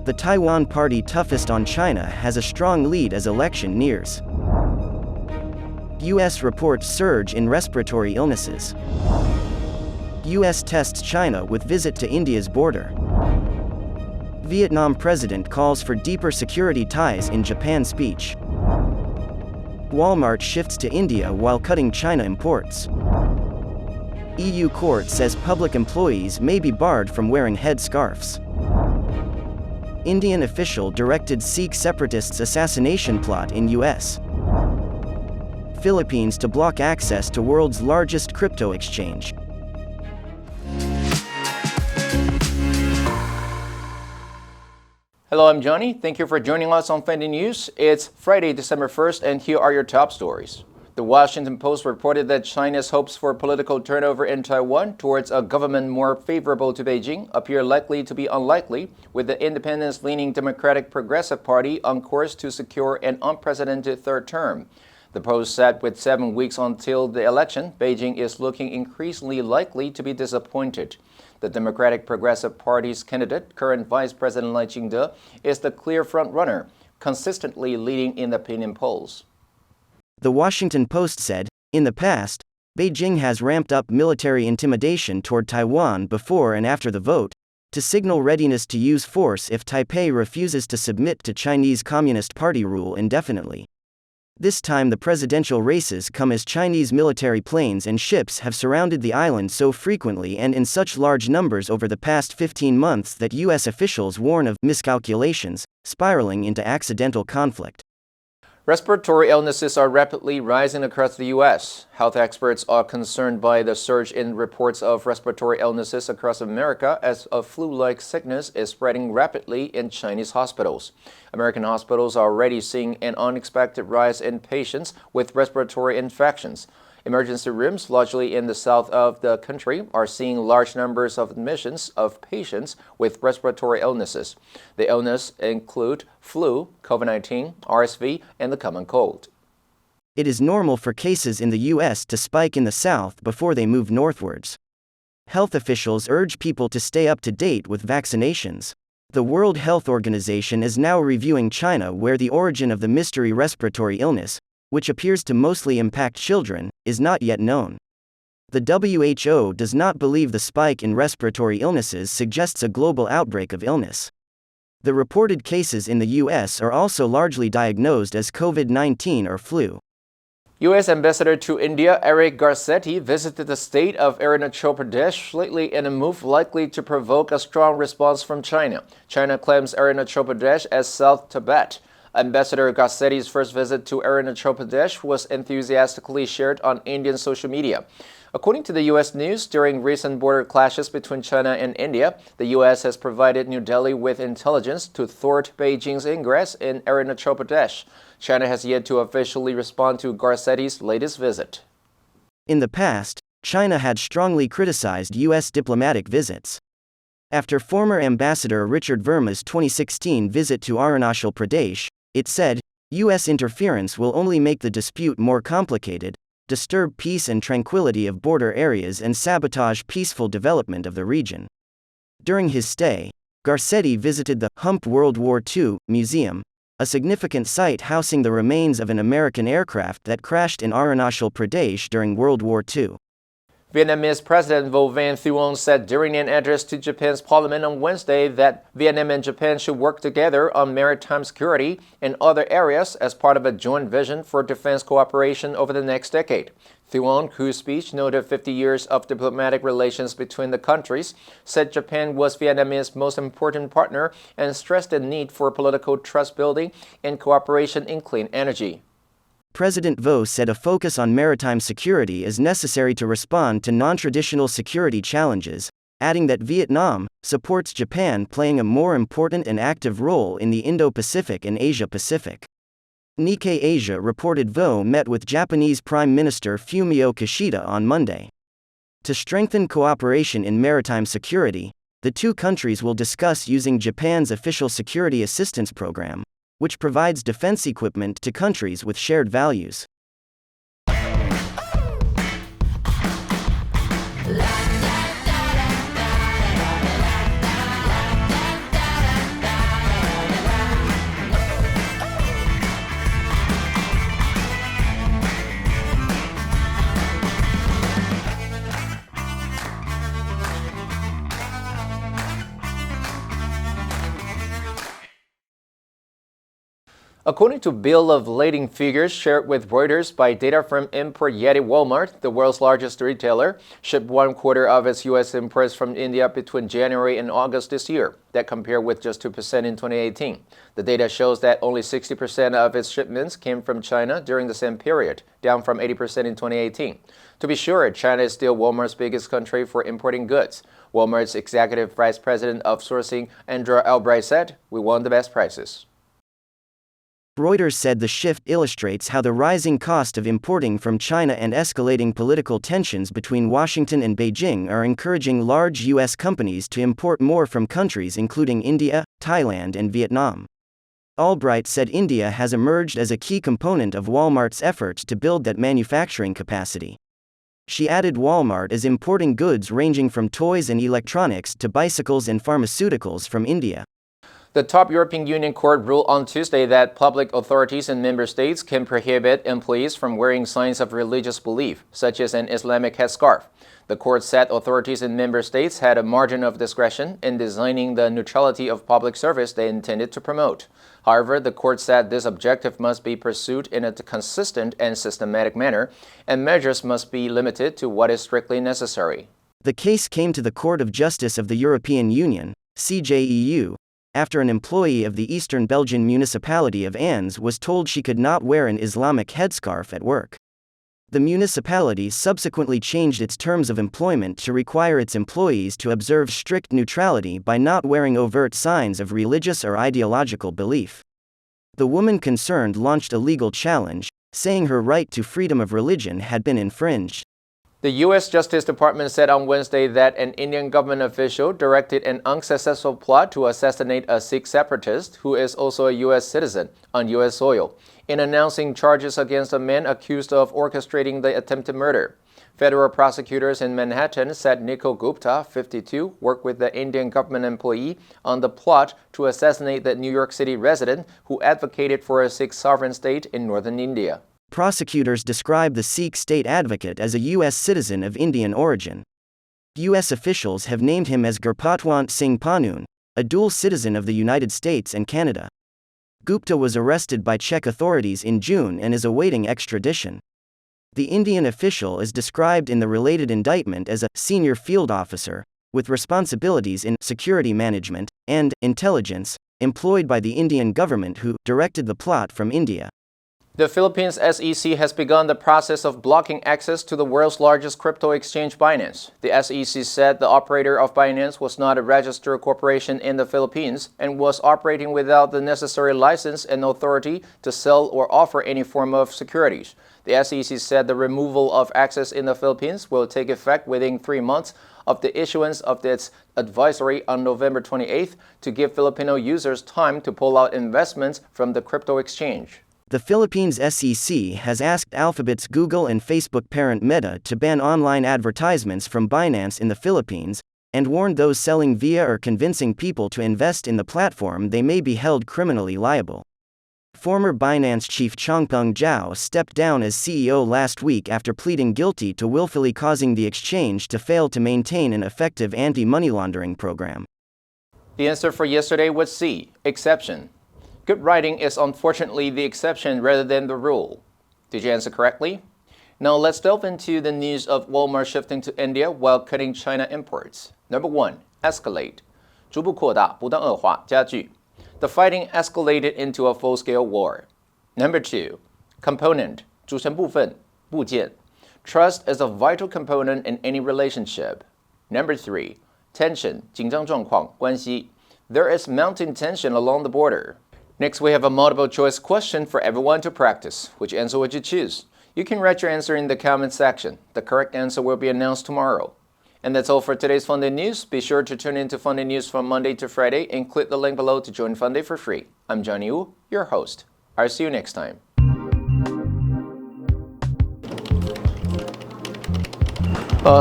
The Taiwan party toughest on China has a strong lead as election nears. U.S. reports surge in respiratory illnesses. U.S. tests China with visit to India's border. Vietnam president calls for deeper security ties in Japan speech. Walmart shifts to India while cutting China imports. EU court says public employees may be barred from wearing head scarves. Indian official directed Sikh separatists' assassination plot in US. Philippines to block access to world's largest crypto exchange. Hello, I'm Johnny. Thank you for joining us on Funday News. It's Friday, December 1st, and here are your top stories. The Washington Post reported that China's hopes for political turnover in Taiwan towards a government more favorable to Beijing appear likely to be unlikely, with the independence-leaning Democratic Progressive Party on course to secure an unprecedented third term. The Post said with 7 weeks until the election, Beijing is looking increasingly likely to be disappointed. The Democratic Progressive Party's candidate, current Vice President Lai Ching-te, is the clear front-runner, consistently leading in the opinion polls. The Washington Post said, in the past, Beijing has ramped up military intimidation toward Taiwan before and after the vote, to signal readiness to use force if Taipei refuses to submit to Chinese Communist Party rule indefinitely. This time the presidential races come as Chinese military planes and ships have surrounded the island so frequently and in such large numbers over the past 15 months that U.S. officials warn of miscalculations, spiraling into accidental conflict. Respiratory illnesses are rapidly rising across the U.S. Health experts are concerned by the surge in reports of respiratory illnesses across America as a flu-like sickness is spreading rapidly in Chinese hospitals. American hospitals are already seeing an unexpected rise in patients with respiratory infections. Emergency rooms, largely in the south of the country, are seeing large numbers of admissions of patients with respiratory illnesses. The illnesses include flu, COVID-19, RSV, and the common cold. It is normal for cases in the U.S. to spike in the south before they move northwards. Health officials urge people to stay up to date with vaccinations. The World Health Organization is now reviewing China, where the origin of the mystery respiratory illness, which appears to mostly impact children, is not yet known. The WHO does not believe the spike in respiratory illnesses suggests a global outbreak of illness. The reported cases in the U.S. are also largely diagnosed as COVID-19 or flu. U.S. Ambassador to India Eric Garcetti visited the state of Arunachal Pradesh lately in a move likely to provoke a strong response from China. China claims Arunachal Pradesh as South Tibet. Ambassador Garcetti's first visit to Arunachal Pradesh was enthusiastically shared on Indian social media. According to the U.S. News, during recent border clashes between China and India, the U.S. has provided New Delhi with intelligence to thwart Beijing's ingress in Arunachal Pradesh. China has yet to officially respond to Garcetti's latest visit. In the past, China had strongly criticized U.S. diplomatic visits. After former Ambassador Richard Verma's 2016 visit to Arunachal Pradesh, it said, U.S. interference will only make the dispute more complicated, disturb peace and tranquility of border areas and sabotage peaceful development of the region. During his stay, Garcetti visited the Hump World War II Museum, a significant site housing the remains of an American aircraft that crashed in Arunachal Pradesh during World War II. Vietnamese President Vo Van Thuong said during an address to Japan's parliament on Wednesday that Vietnam and Japan should work together on maritime security and other areas as part of a joint vision for defense cooperation over the next decade. Thuong, whose speech noted 50 years of diplomatic relations between the countries, said Japan was Vietnam's most important partner and stressed the need for political trust building and cooperation in clean energy. President Vo said a focus on maritime security is necessary to respond to non-traditional security challenges, adding that Vietnam supports Japan playing a more important and active role in the Indo-Pacific and Asia-Pacific. Nikkei Asia reported Vo met with Japanese Prime Minister Fumio Kishida on Monday. To strengthen cooperation in maritime security, the two countries will discuss using Japan's Official Security Assistance Program, which provides defense equipment to countries with shared values. According to bill of lading figures shared with Reuters by data firm import Yeti, Walmart, the world's largest retailer, shipped 1/4 of its U.S. imports from India between January and August this year. That compared with just 2% in 2018. The data shows that only 60% of its shipments came from China during the same period, down from 80% in 2018. To be sure, China is still Walmart's biggest country for importing goods. Walmart's executive vice president of sourcing, Andrea Albright, said, "We want the best prices." Reuters said the shift illustrates how the rising cost of importing from China and escalating political tensions between Washington and Beijing are encouraging large U.S. companies to import more from countries including India, Thailand, and Vietnam. Albright said India has emerged as a key component of Walmart's efforts to build that manufacturing capacity. She added Walmart is importing goods ranging from toys and electronics to bicycles and pharmaceuticals from India. The top European Union court ruled on Tuesday that public authorities in member states can prohibit employees from wearing signs of religious belief, such as an Islamic headscarf. The court said authorities in member states had a margin of discretion in designing the neutrality of public service they intended to promote. However, the court said this objective must be pursued in a consistent and systematic manner, and measures must be limited to what is strictly necessary. The case came to the Court of Justice of the European Union, CJEU, after an employee of the eastern Belgian municipality of Anse was told she could not wear an Islamic headscarf at work. The municipality subsequently changed its terms of employment to require its employees to observe strict neutrality by not wearing overt signs of religious or ideological belief. The woman concerned launched a legal challenge, saying her right to freedom of religion had been infringed. The U.S. Justice Department said on Wednesday that an Indian government official directed an unsuccessful plot to assassinate a Sikh separatist who is also a U.S. citizen on U.S. soil, in announcing charges against a man accused of orchestrating the attempted murder. Federal prosecutors in Manhattan said Nikhil Gupta, 52, worked with the Indian government employee on the plot to assassinate the New York City resident who advocated for a Sikh sovereign state in northern India. Prosecutors describe the Sikh state advocate as a U.S. citizen of Indian origin. U.S. officials have named him as Gurpatwant Singh Panun, a dual citizen of the United States and Canada. Gupta was arrested by Czech authorities in June and is awaiting extradition. The Indian official is described in the related indictment as a senior field officer, with responsibilities in security management and intelligence, employed by the Indian government who directed the plot from India. The Philippines SEC has begun the process of blocking access to the world's largest crypto exchange, Binance. The SEC said the operator of Binance was not a registered corporation in the Philippines and was operating without the necessary license and authority to sell or offer any form of securities. The SEC said the removal of access in the Philippines will take effect within 3 months of the issuance of its advisory on November 28th to give Filipino users time to pull out investments from the crypto exchange. The Philippines SEC has asked Alphabet's Google and Facebook parent Meta to ban online advertisements from Binance in the Philippines, and warned those selling via or convincing people to invest in the platform they may be held criminally liable. Former Binance chief Changpeng Zhao stepped down as CEO last week after pleading guilty to willfully causing the exchange to fail to maintain an effective anti-money laundering program. The answer for yesterday was C, exception. Good writing is unfortunately the exception rather than the rule. Did you answer correctly? Now let's delve into the news of Walmart shifting to India while cutting China imports. Number 1. Escalate. 逐步扩大，不断恶化，加剧。The fighting escalated into a full-scale war. Number 2. Component. 组成部分，部件。Trust is a vital component in any relationship. Number 3. Tension. 紧张状况，关系。There is mounting tension along the border. Next, we have a multiple choice question for everyone to practice. Which answer would you choose? You can write your answer in the comment section. The correct answer will be announced tomorrow. And that's all for today's Funday News. Be sure to tune in to Funday News from Monday to Friday and click the link below to join Funday for free. I'm Johnny Wu, your host. I'll see you next time.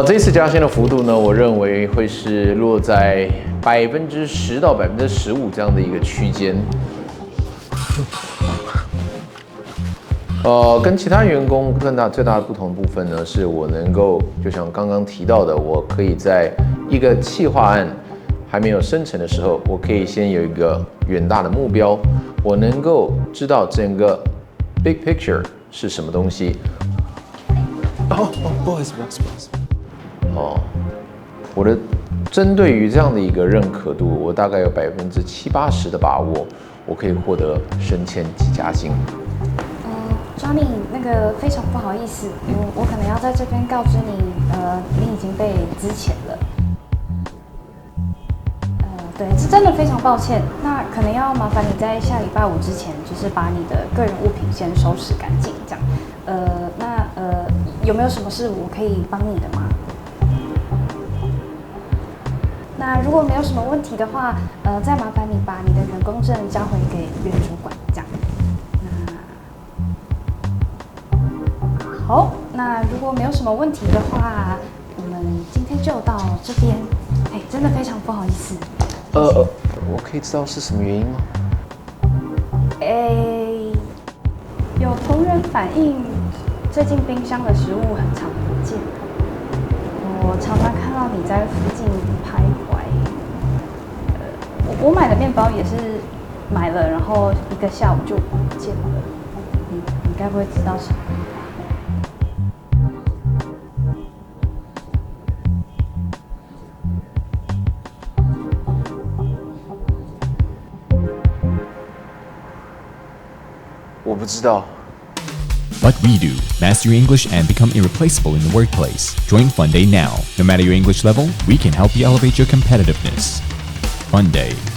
这次加薪的幅度呢，我认为会是落在10%到15%这样的一个区间。跟其他员工最大的不同部分呢，是我能够就像刚刚提到的，我可以在一个企划案还没有生成的时候，我可以先有一个远大的目标，我能够知道整个 big picture 是什么东西。不好意思。我的针对于这样的一个认可度，我大概有70-80%的把握，我可以获得升迁及加薪。Johnny， 那个非常不好意思，我可能要在这边告知你，你已经被资遣了。对，是真的非常抱歉。那可能要麻烦你在下礼拜5之前，就是把你的个人物品先收拾干净，这样。有没有什么事我可以帮你的吗？那如果没有什么问题的话，再麻烦你把你的员工证交回给原主管，这样。好，那如果没有什么问题的话，我们今天就到这边。真的非常不好意思。我可以知道是什么原因吗？有同仁反映，最近冰箱的食物很常不见，我常常看到你在附近徘徊。我买的面包也是买了，然后1个下午就不见了。你该不会知道什么？我不知道。What we do, master your English and become irreplaceable in the workplace. Join Funday now. No matter your English level, we can help you elevate your competitiveness. Funday.